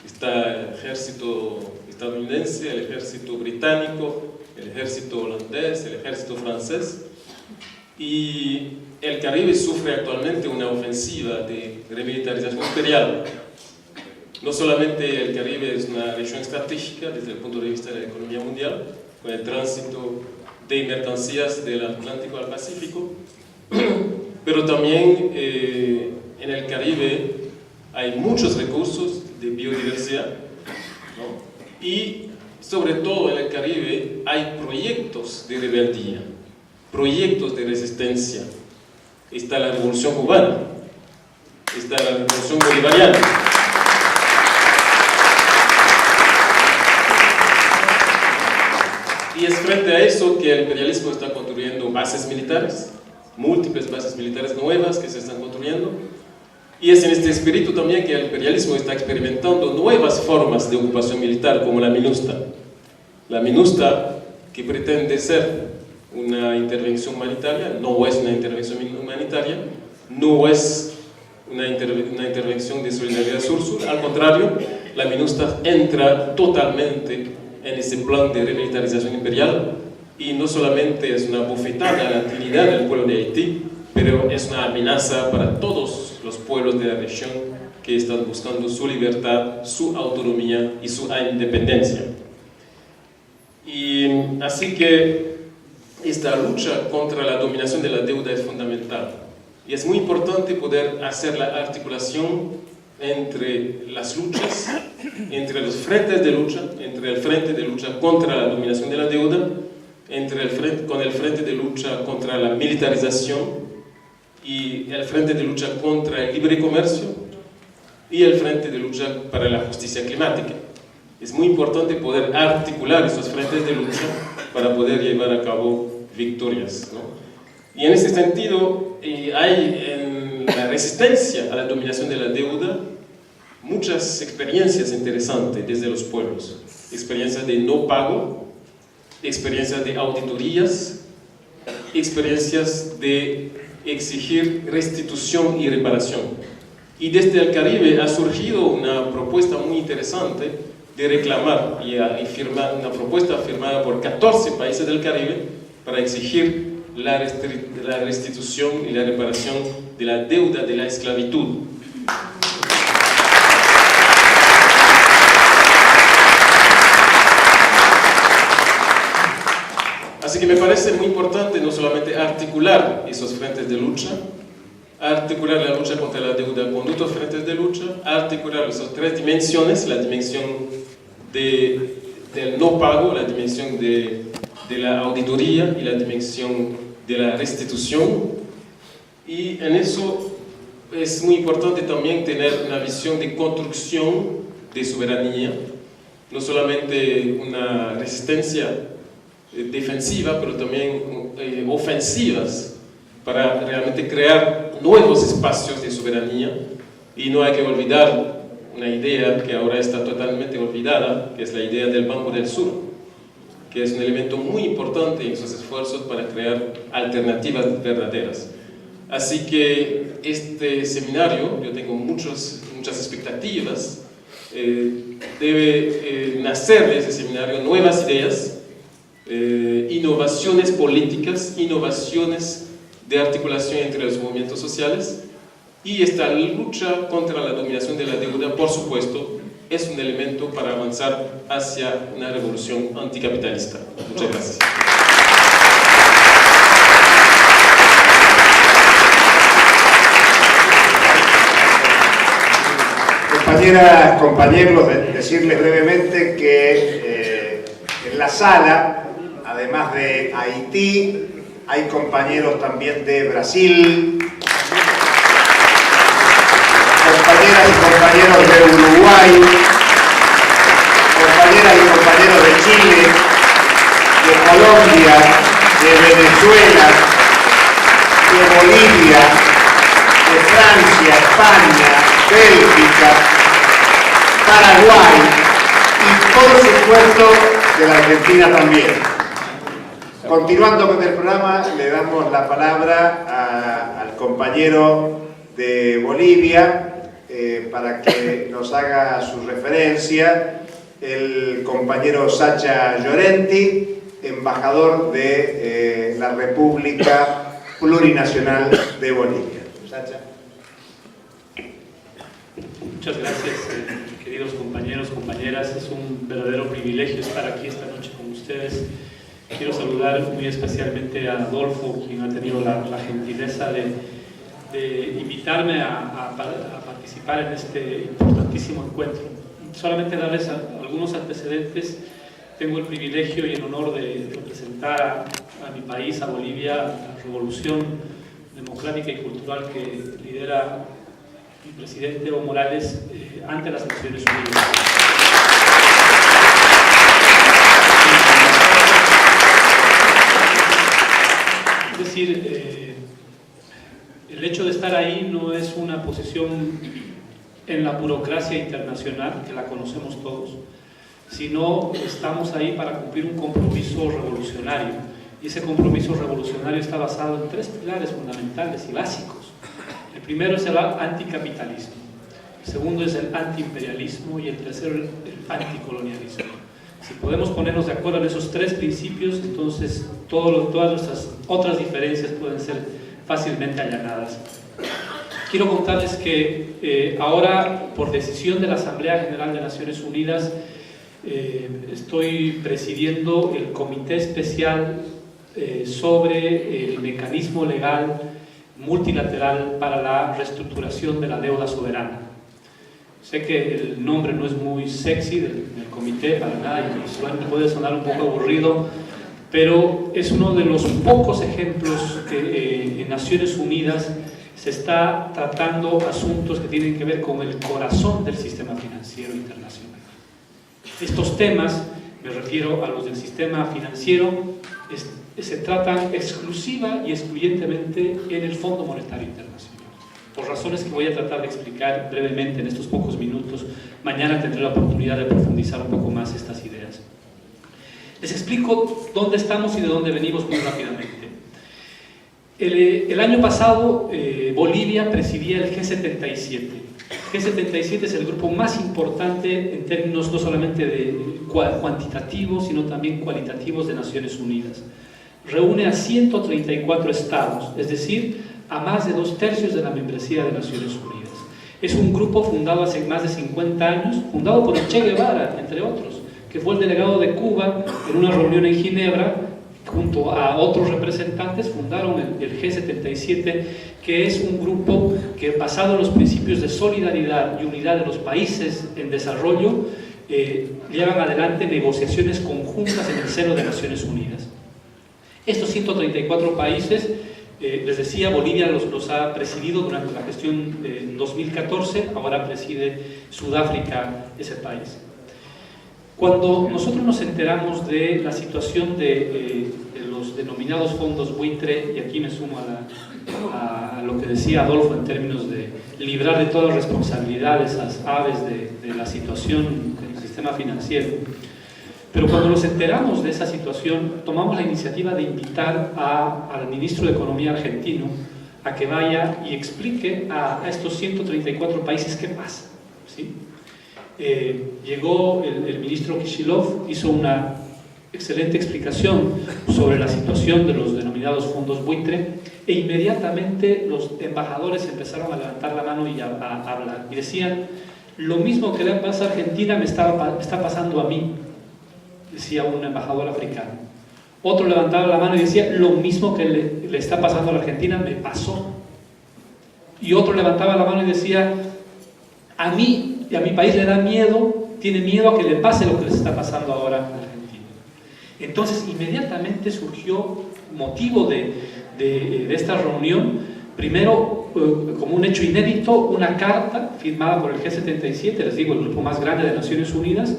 Está el ejército estadounidense, el ejército británico, el ejército holandés, el ejército francés. Y el Caribe sufre actualmente una ofensiva de remilitarización imperial. No solamente el Caribe es una región estratégica desde el punto de vista de la economía mundial, con el tránsito de mercancías del Atlántico al Pacífico, pero también en el Caribe hay muchos recursos de biodiversidad, ¿no? Y sobre todo en el Caribe hay proyectos de rebeldía, proyectos de resistencia. Está la Revolución Cubana, está la Revolución Bolivariana. Y es frente a eso que el imperialismo está construyendo bases militares, múltiples bases militares nuevas que se están construyendo. Y es en este espíritu también que el imperialismo está experimentando nuevas formas de ocupación militar, como la MINUSTA. La MINUSTA, que pretende ser una intervención humanitaria, no es una intervención humanitaria, no es una intervención de solidaridad sur-sur, al contrario, la MINUSTA entra totalmente en ese plan de remilitarización imperial y no solamente es una bofetada a la actividad del pueblo de Haití, pero es una amenaza para todos los pueblos de la región que están buscando su libertad, su autonomía y su independencia. Y así que esta lucha contra la dominación de la deuda es fundamental. Y es muy importante poder hacer la articulación entre las luchas, entre los frentes de lucha, entre el frente de lucha contra la dominación de la deuda, con el frente de lucha contra la militarización y el frente de lucha contra el libre comercio y el frente de lucha para la justicia climática. Es muy importante poder articular esos frentes de lucha para poder llevar a cabo victorias, ¿no? Y en ese sentido hay en la resistencia a la dominación de la deuda muchas experiencias interesantes desde los pueblos, experiencias de no pago, experiencias de auditorías, experiencias de exigir restitución y reparación. Y desde el Caribe ha surgido una propuesta muy interesante de reclamar y firmar una propuesta firmada por 14 países del Caribe para exigir la restitución y la reparación de la deuda de la esclavitud. Así que me parece muy importante no solamente articular esos frentes de lucha, articular la lucha contra la deuda con otros frentes de lucha, articular esas tres dimensiones, la dimensión del no pago, la dimensión de la auditoría y la dimensión de la restitución. Y en eso es muy importante también tener una visión de construcción de soberanía, no solamente una resistencia defensiva, pero también ofensivas para realmente crear nuevos espacios de soberanía. Y no hay que olvidar una idea que ahora está totalmente olvidada, que es la idea del Banco del Sur, que es un elemento muy importante en esos esfuerzos para crear alternativas verdaderas. Así que este seminario, yo tengo muchas expectativas, debe nacer de ese seminario nuevas ideas, innovaciones políticas, innovaciones de articulación entre los movimientos sociales, y esta lucha contra la dominación de la deuda, por supuesto, es un elemento para avanzar hacia una revolución anticapitalista. Muchas gracias. Compañeras, compañeros, decirles brevemente que en la sala, además de Haití, hay compañeros también de Brasil, compañeras y compañeros de Uruguay, compañeras y compañeros de Chile, de Colombia, de Venezuela, de Bolivia, de Francia, España, Bélgica, Paraguay y por supuesto de la Argentina también. Continuando con el programa, le damos la palabra al compañero de Bolivia para que nos haga su referencia, el compañero Sacha Llorenti, embajador de la República Plurinacional de Bolivia. Sacha. Muchas gracias, queridos compañeros, compañeras. Es un verdadero privilegio estar aquí esta noche con ustedes. Quiero saludar muy especialmente a Adolfo, quien ha tenido la gentileza de invitarme a participar en este importantísimo encuentro. Solamente darles algunos antecedentes. Tengo el privilegio y el honor de representar a mi país, a Bolivia, la revolución democrática y cultural que lidera mi presidente Evo Morales ante las Naciones Unidas. decir, el hecho de estar ahí no es una posición en la burocracia internacional, que la conocemos todos, sino estamos ahí para cumplir un compromiso revolucionario. Y ese compromiso revolucionario está basado en 3 pilares fundamentales y básicos. El primero es el anticapitalismo, el segundo es el antiimperialismo y el tercero el anticolonialismo. Si podemos ponernos de acuerdo en esos 3 principios, entonces todas nuestras otras diferencias pueden ser fácilmente allanadas. Quiero contarles que ahora, por decisión de la Asamblea General de Naciones Unidas, estoy presidiendo el Comité Especial sobre el mecanismo legal multilateral para la reestructuración de la deuda soberana. Sé que el nombre no es muy sexy del comité para nada y puede sonar un poco aburrido, pero es uno de los pocos ejemplos que en Naciones Unidas se está tratando asuntos que tienen que ver con el corazón del sistema financiero internacional. Estos temas, me refiero a los del sistema financiero, se tratan exclusiva y excluyentemente en el Fondo Monetario Internacional. Por razones que voy a tratar de explicar brevemente en estos pocos minutos, mañana tendré la oportunidad de profundizar un poco más estas ideas. Les explico dónde estamos y de dónde venimos muy rápidamente. El año pasado Bolivia presidía el G77. El G77 es el grupo más importante en términos no solamente de cuantitativos, sino también cualitativos de Naciones Unidas. Reúne a 134 estados, es decir, a más de 2/3 de la membresía de Naciones Unidas. Es un grupo fundado hace más de 50 años, fundado por Che Guevara, entre otros, que fue el delegado de Cuba en una reunión en Ginebra, junto a otros representantes, fundaron el G77, que es un grupo que, basado en los principios de solidaridad y unidad de los países en desarrollo, llevan adelante negociaciones conjuntas en el seno de Naciones Unidas. Estos 134 países, les decía, Bolivia los ha presidido durante la gestión en 2014, ahora preside Sudáfrica ese país. Cuando nosotros nos enteramos de la situación de los denominados fondos buitre, y aquí me sumo a lo que decía Adolfo en términos de librar de todas responsabilidades a las aves de la situación del sistema financiero, pero cuando nos enteramos de esa situación, tomamos la iniciativa de invitar al ministro de Economía argentino a que vaya y explique a estos 134 países qué pasa, ¿sí? Llegó el ministro Kicillof, hizo una excelente explicación sobre la situación de los denominados fondos buitre, e inmediatamente los embajadores empezaron a levantar la mano y a hablar, y decían: lo mismo que le pasa a Argentina me está pasando a mí, decía un embajador africano. Otro levantaba la mano y decía: lo mismo que le está pasando a la Argentina me pasó. Y otro levantaba la mano y decía: a mí y a mi país le da miedo, tiene miedo a que le pase lo que les está pasando ahora a Argentina. Entonces inmediatamente surgió, motivo de esta reunión, primero como un hecho inédito, una carta firmada por el G77, les digo, el grupo más grande de Naciones Unidas,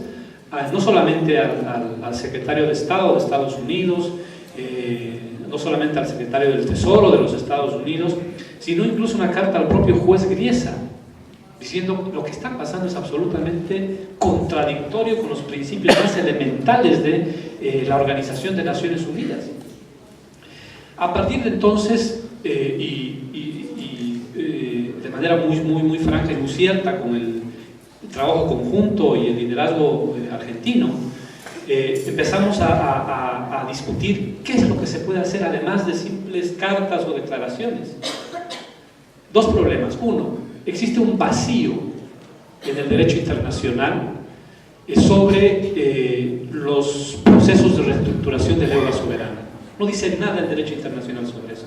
no solamente al secretario de Estado de Estados Unidos, no solamente al secretario del Tesoro de los Estados Unidos, sino incluso una carta al propio juez Griesa, diciendo: lo que está pasando es absolutamente contradictorio con los principios más elementales de la Organización de Naciones Unidas. A partir de entonces, de manera muy franca y muy cierta, con el trabajo conjunto y el liderazgo argentino, empezamos a discutir qué es lo que se puede hacer además de simples cartas o declaraciones. Dos problemas. Uno, existe un vacío en el derecho internacional sobre los procesos de reestructuración de deuda soberana. No dice nada el derecho internacional sobre eso.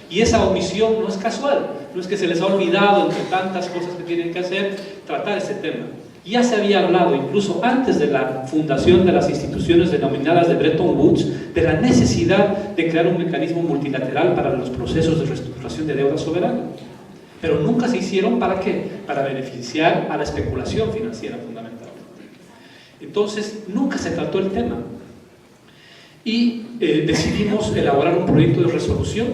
Y esa omisión no es casual, no es que se les ha olvidado, entre tantas cosas que tienen que hacer, tratar ese tema. Ya se había hablado, incluso antes de la fundación de las instituciones denominadas de Bretton Woods, de la necesidad de crear un mecanismo multilateral para los procesos de reestructuración de deuda soberana. Pero nunca se hicieron, ¿para qué? Para beneficiar a la especulación financiera fundamentalmente. Entonces, nunca se trató el tema. Y decidimos elaborar un proyecto de resolución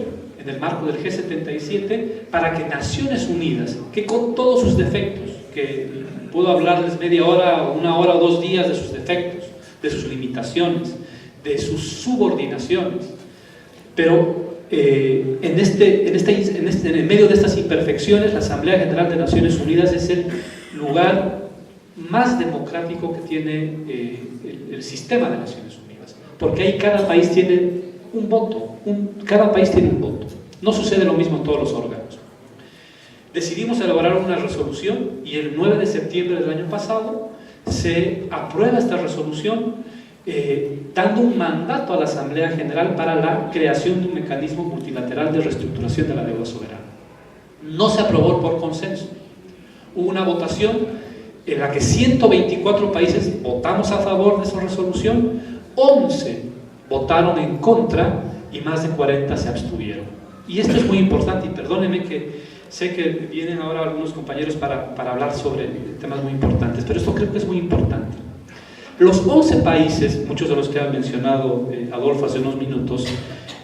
en el marco del G77 para que Naciones Unidas, que con todos sus defectos, que puedo hablarles media hora, una hora o 2 días de sus defectos, de sus limitaciones, de sus subordinaciones, pero en el medio de estas imperfecciones, la Asamblea General de Naciones Unidas es el lugar más democrático que tiene el sistema de Naciones Unidas, porque ahí cada país tiene un voto, cada país tiene un voto. No sucede lo mismo en todos los órganos. Decidimos elaborar una resolución y el 9 de septiembre del año pasado se aprueba esta resolución dando un mandato a la Asamblea General para la creación de un mecanismo multilateral de reestructuración de la deuda soberana. No se aprobó por consenso. Hubo una votación en la que 124 países votamos a favor de esa resolución, 11 votaron en contra y más de 40 se abstuvieron. Y esto es muy importante, y perdónenme que sé que vienen ahora algunos compañeros para hablar sobre temas muy importantes, pero esto creo que es muy importante. Los 11 países, muchos de los que ha mencionado Adolfo hace unos minutos,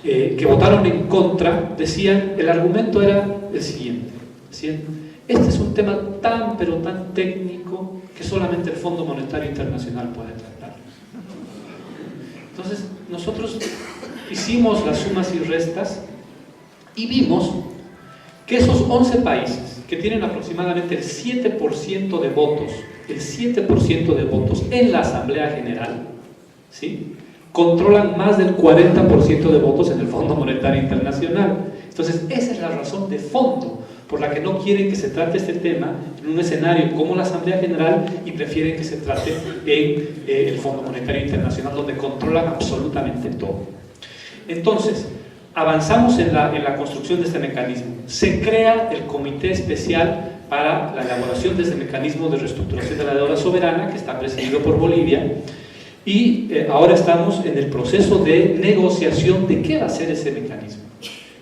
que votaron en contra, decían, el argumento era el siguiente: decían, este es un tema tan pero tan técnico que solamente el Fondo Monetario Internacional puede tratar. Entonces nosotros hicimos las sumas y restas y vimos que esos 11 países que tienen aproximadamente el 7% de votos, en la Asamblea General, ¿sí?, controlan más del 40% de votos en el Fondo Monetario Internacional. Entonces esa es la razón de fondo por la que no quieren que se trate este tema en un escenario como la Asamblea General y prefieren que se trate en el Fondo Monetario Internacional, donde controlan absolutamente todo. Entonces, avanzamos en la construcción de este mecanismo. Se crea el Comité Especial para la elaboración de este mecanismo de reestructuración de la deuda soberana, que está presidido por Bolivia, y ahora estamos en el proceso de negociación de qué va a ser ese mecanismo.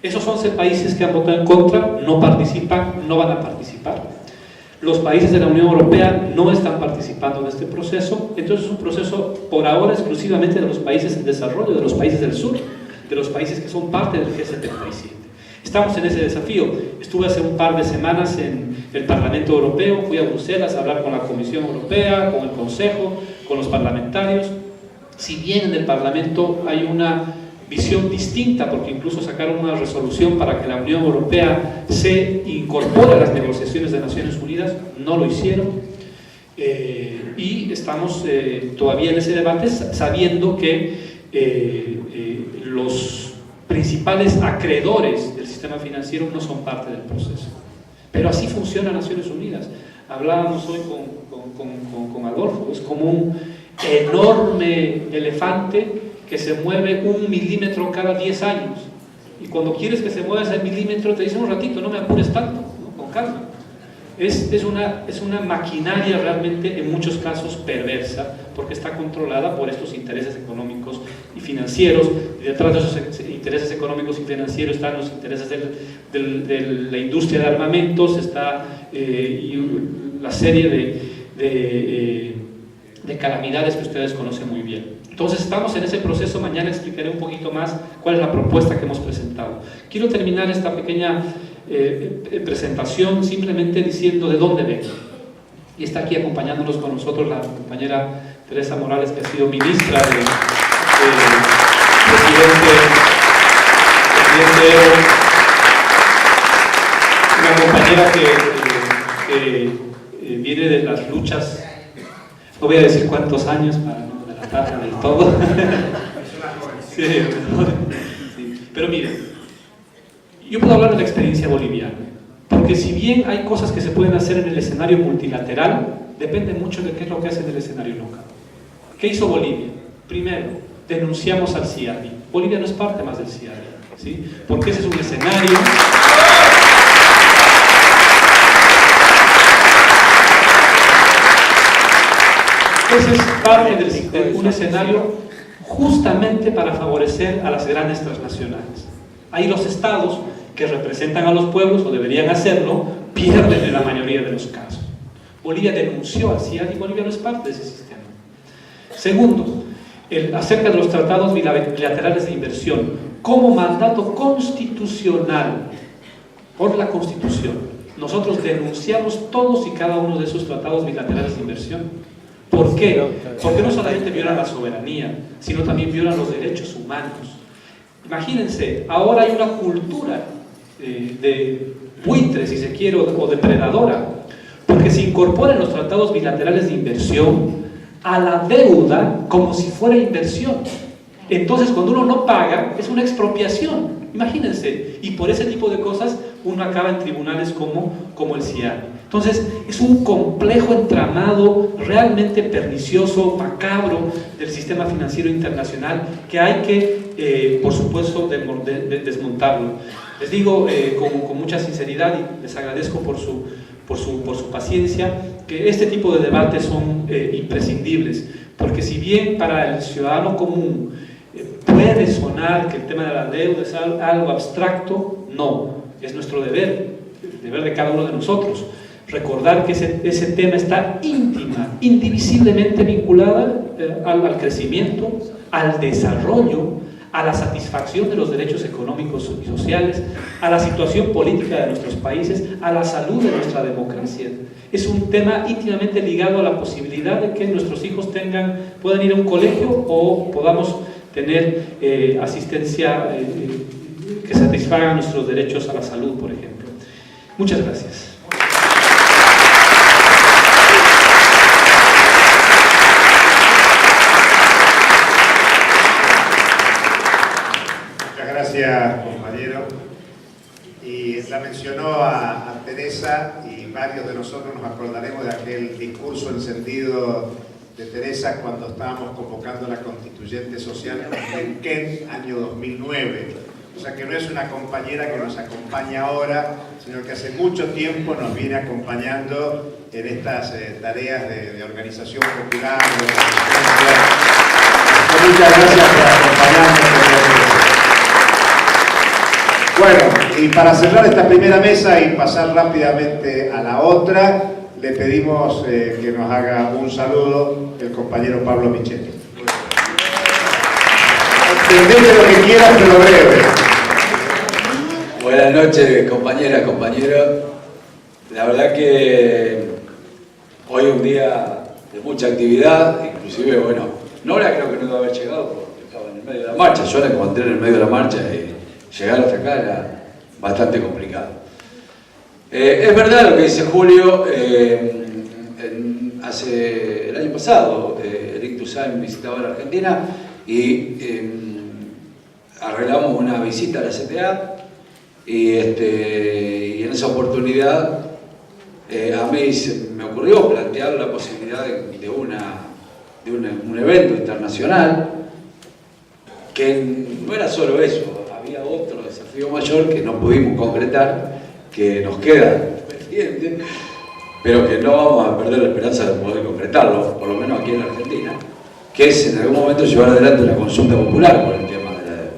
Esos 11 países que han votado en contra no participan, no van a participar. Los países de la Unión Europea no están participando en este proceso. Entonces es un proceso por ahora exclusivamente de los países en desarrollo, de los países del sur, de los países que son parte del G77. Estamos en ese desafío. Estuve hace un par de semanas en el Parlamento Europeo, fui a Bruselas a hablar con la Comisión Europea, con el Consejo, con los parlamentarios. Si bien en el Parlamento hay una visión distinta, porque incluso sacaron una resolución para que la Unión Europea se incorpore a las negociaciones de Naciones Unidas, no lo hicieron. Y estamos todavía en ese debate, sabiendo que los principales acreedores del sistema financiero no son parte del proceso. Pero así funciona Naciones Unidas. Hablábamos hoy con Adolfo, es como un enorme elefante que se mueve 1 milímetro cada 10 años. Y cuando quieres que se mueva ese milímetro, te dicen un ratito, no me apures tanto, ¿no?, con calma. Es una maquinaria realmente en muchos casos perversa, porque está controlada por estos intereses económicos y financieros, y detrás de esos intereses económicos y financieros están los intereses de la industria de armamentos, está la serie de calamidades que ustedes conocen muy bien. Entonces estamos en ese proceso. Mañana explicaré un poquito más cuál es la propuesta que hemos presentado. Quiero terminar esta pequeña presentación simplemente diciendo de dónde vengo. Y está aquí acompañándonos con nosotros la compañera Teresa Morales, que ha sido ministra del presidente Evo, una compañera que viene de las luchas, no voy a decir cuántos años para no delatarla del todo. Sí, pero miren, yo puedo hablar de la experiencia boliviana, porque si bien hay cosas que se pueden hacer en el escenario multilateral, depende mucho de qué es lo que hace en el escenario local. ¿Qué hizo Bolivia? Primero, denunciamos al CIADI. Bolivia no es parte más del CIADI, ¿sí?, porque ese es un escenario... Ese es parte de un escenario justamente para favorecer a las grandes transnacionales. Ahí los estados que representan a los pueblos, o deberían hacerlo, pierden en la mayoría de los casos. Bolivia denunció al CIADI y Bolivia no es parte de ese sistema. Segundo, acerca de los tratados bilaterales de inversión. como mandato constitucional, por la Constitución, nosotros denunciamos todos y cada uno de esos tratados bilaterales de inversión. ¿Por qué? Porque no solamente violan la soberanía, sino también violan los derechos humanos. Imagínense, ahora hay una cultura de buitre, si se quiere, o depredadora, porque se incorporan los tratados bilaterales de inversión a la deuda como si fuera inversión. Entonces, cuando uno no paga, es una expropiación. Imagínense, y por ese tipo de cosas uno acaba en tribunales como el CIADI. Entonces, es un complejo entramado realmente pernicioso, macabro del sistema financiero internacional que hay que, por supuesto, desmontarlo. Les digo con mucha sinceridad y les agradezco por su paciencia, que este tipo de debates son imprescindibles, porque si bien para el ciudadano común puede sonar que el tema de la deuda es algo abstracto, no, es nuestro deber, el deber de cada uno de nosotros, recordar que ese tema está indivisiblemente vinculado al crecimiento, al desarrollo, a la satisfacción de los derechos económicos y sociales, a la situación política de nuestros países, a la salud de nuestra democracia. Es un tema íntimamente ligado a la posibilidad de que nuestros hijos puedan ir a un colegio o podamos tener asistencia que satisfaga nuestros derechos a la salud, por ejemplo. Muchas gracias. Gracias, compañero. Y la mencionó a Teresa, y varios de nosotros nos acordaremos de aquel discurso encendido de Teresa cuando estábamos convocando la Constituyente Social en Kent, año 2009. O sea que no es una compañera que nos acompaña ahora, sino que hace mucho tiempo nos viene acompañando en estas tareas de organización popular, de organización. Muchas gracias por acompañarnos. Bueno, y para cerrar esta primera mesa y pasar rápidamente a la otra, le pedimos que nos haga un saludo el compañero Pablo Michetti. Entendete lo que quieras, pero breve. Buenas noches, compañeras, compañeros. La verdad que hoy es un día de mucha actividad, inclusive, bueno, Nora creo que no debe haber llegado porque estaba en el medio de la marcha. Yo la encontré en el medio de la marcha y llegar hasta acá era bastante complicado. Es verdad lo que dice Julio. El año pasado Eric Toussaint visitaba la Argentina y arreglamos una visita a la CTA y en esa oportunidad a mí me ocurrió plantear la posibilidad de un evento internacional que no era solo eso, había otro desafío mayor que no pudimos concretar, que nos queda pendiente, pero que no vamos a perder la esperanza de poder concretarlo, por lo menos aquí en la Argentina, que es en algún momento llevar adelante una consulta popular por el tema de la deuda.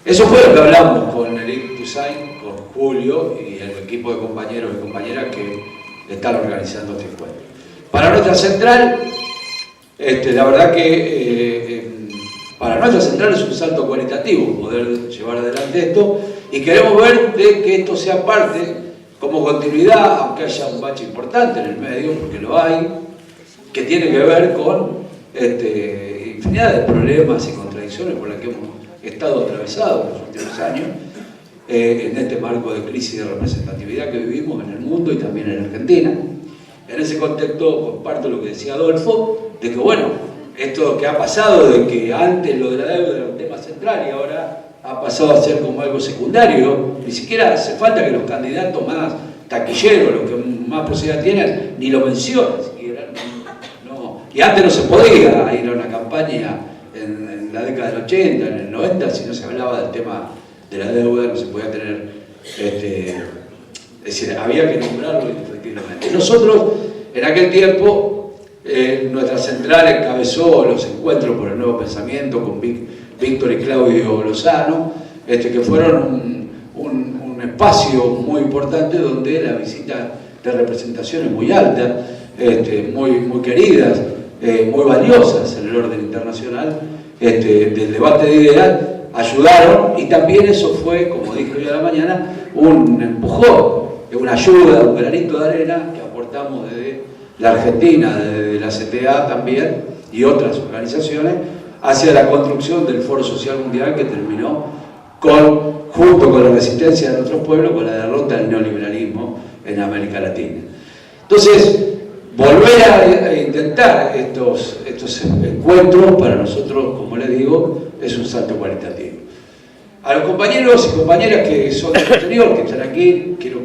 Eso fue lo que hablamos con Eric Toussaint, con Julio y el equipo de compañeros y compañeras que están organizando este encuentro. Para nuestra central, la verdad que para nuestra central es un salto cualitativo poder llevar adelante esto y queremos ver de que esto sea parte como continuidad, aunque haya un bache importante en el medio, porque lo hay, que tiene que ver con infinidad de problemas y contradicciones por las que hemos estado atravesados en los últimos años, en este marco de crisis de representatividad que vivimos en el mundo y también en Argentina. En ese contexto comparto lo que decía Adolfo, de que bueno, esto que ha pasado, de que antes lo de la deuda era un tema central y ahora ha pasado a ser como algo secundario, ni siquiera hace falta que los candidatos más taquilleros, los que más posibilidad tienen, ni lo mencionen siquiera. No. Y antes no se podía ir a una campaña en la década del 80, en el 90, si no se hablaba del tema de la deuda, no se podía tener, es decir, había que nombrarlo efectivamente. Nosotros, en aquel tiempo, nuestra central encabezó los encuentros por el nuevo pensamiento con Víctor y Claudio Lozano, que fueron un espacio muy importante donde la visita de representaciones muy altas, muy queridas, muy valiosas en el orden internacional, del debate de ideas, ayudaron, y también eso fue, como dije hoy a la mañana, un empujón, una ayuda, un granito de arena que aportamos desde la Argentina, desde la CTA también y otras organizaciones, hacia la construcción del Foro Social Mundial que terminó junto con la resistencia de nuestros pueblos, con la derrota del neoliberalismo en América Latina. Entonces, volver a intentar estos encuentros para nosotros, como les digo, es un salto cualitativo. A los compañeros y compañeras que son del exterior, que están aquí, quiero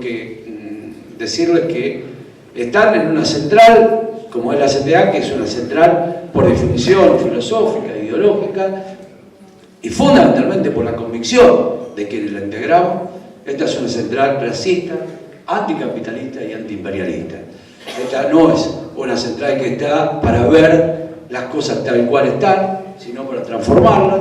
decirles que están en una central, como es la CTA, que es una central por definición filosófica, ideológica, y fundamentalmente por la convicción de quienes la integramos. Esta es una central clasista, anticapitalista y antiimperialista. Esta no es una central que está para ver las cosas tal cual están, sino para transformarlas,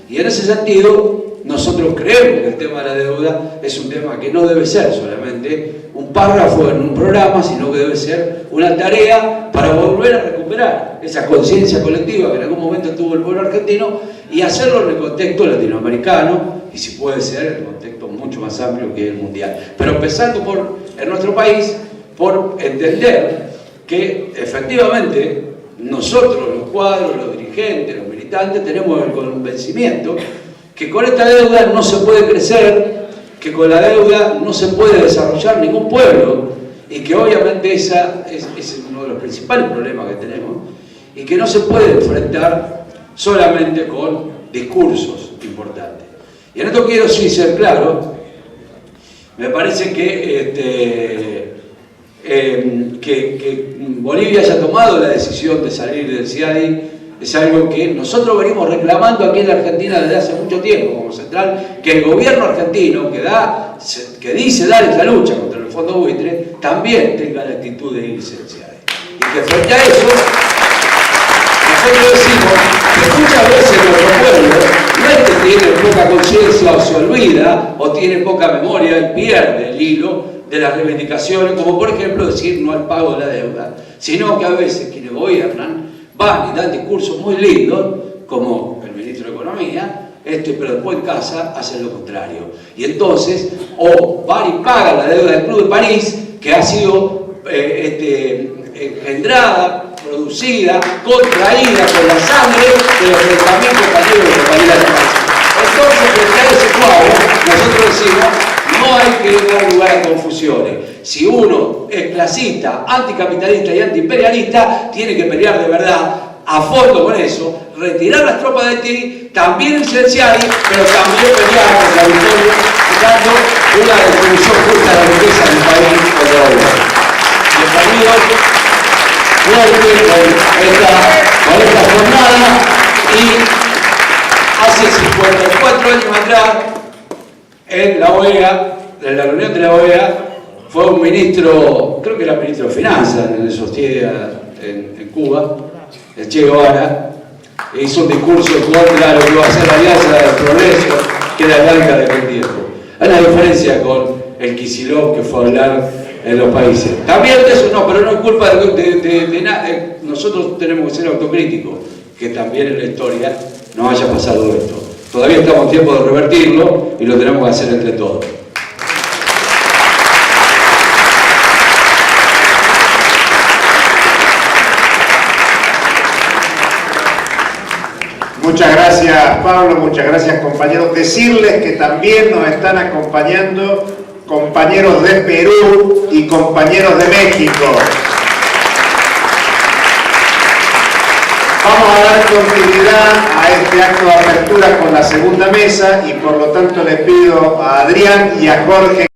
y en ese sentido nosotros creemos que el tema de la deuda es un tema que no debe ser solamente un párrafo en un programa, sino que debe ser una tarea para volver a recuperar esa conciencia colectiva que en algún momento tuvo el pueblo argentino y hacerlo en el contexto latinoamericano y, si puede ser, en el contexto mucho más amplio que el mundial. Pero empezando en nuestro país, por entender que efectivamente nosotros, los cuadros, los dirigentes, los militantes, tenemos el convencimiento que con esta deuda no se puede crecer, que con la deuda no se puede desarrollar ningún pueblo, y que obviamente ese es uno de los principales problemas que tenemos, y que no se puede enfrentar solamente con discursos importantes. Y en esto quiero sí ser claro. Me parece que Bolivia haya tomado la decisión de salir del CIADI es algo que nosotros venimos reclamando aquí en la Argentina desde hace mucho tiempo como central, que el gobierno argentino que dice dar esta lucha contra el fondo buitre también tenga la actitud de irse del CIADI. Y que frente a eso nosotros decimos que muchas veces nuestro pueblo no es que tiene poca conciencia o se olvida o tiene poca memoria y pierde el hilo de las reivindicaciones, como por ejemplo decir no al pago de la deuda, sino que a veces quienes gobiernan van y dan discursos muy lindos, como el ministro de Economía, pero después en casa hacen lo contrario. Y entonces, o van y pagan la deuda del Club de París, que ha sido engendrada, producida, contraída con la sangre de los 30.000 compañeros y compañeras de país. Entonces, frente a ese cuadro, nosotros decimos, no hay que dar lugar a confusiones. Si uno es clasista, anticapitalista y antiimperialista, tiene que pelear de verdad, a fondo con eso, retirar las tropas de Haití, también licenciar, pero también pelear por la victoria, dando una distribución justa de la riqueza del país con la obra. Bienvenidos, con esta jornada, y hace 54 años atrás, en la OEA, en la reunión de la OEA, fue un ministro, creo que era ministro de Finanzas en esos días en Cuba, el Che Guevara, e hizo un discurso contra lo que iba a ser la Alianza del Progreso, que era blanca de aquel tiempo. Hay una diferencia con el Kicillof que fue a hablar en los países. También de eso no, pero no es culpa de nada. Nosotros tenemos que ser autocríticos, que también en la historia nos haya pasado esto. Todavía estamos en tiempo de revertirlo y lo tenemos que hacer entre todos. Muchas gracias, Pablo, muchas gracias, compañeros. Decirles que también nos están acompañando compañeros de Perú y compañeros de México. Vamos a dar continuidad a este acto de apertura con la segunda mesa y por lo tanto le pido a Adrián y a Jorge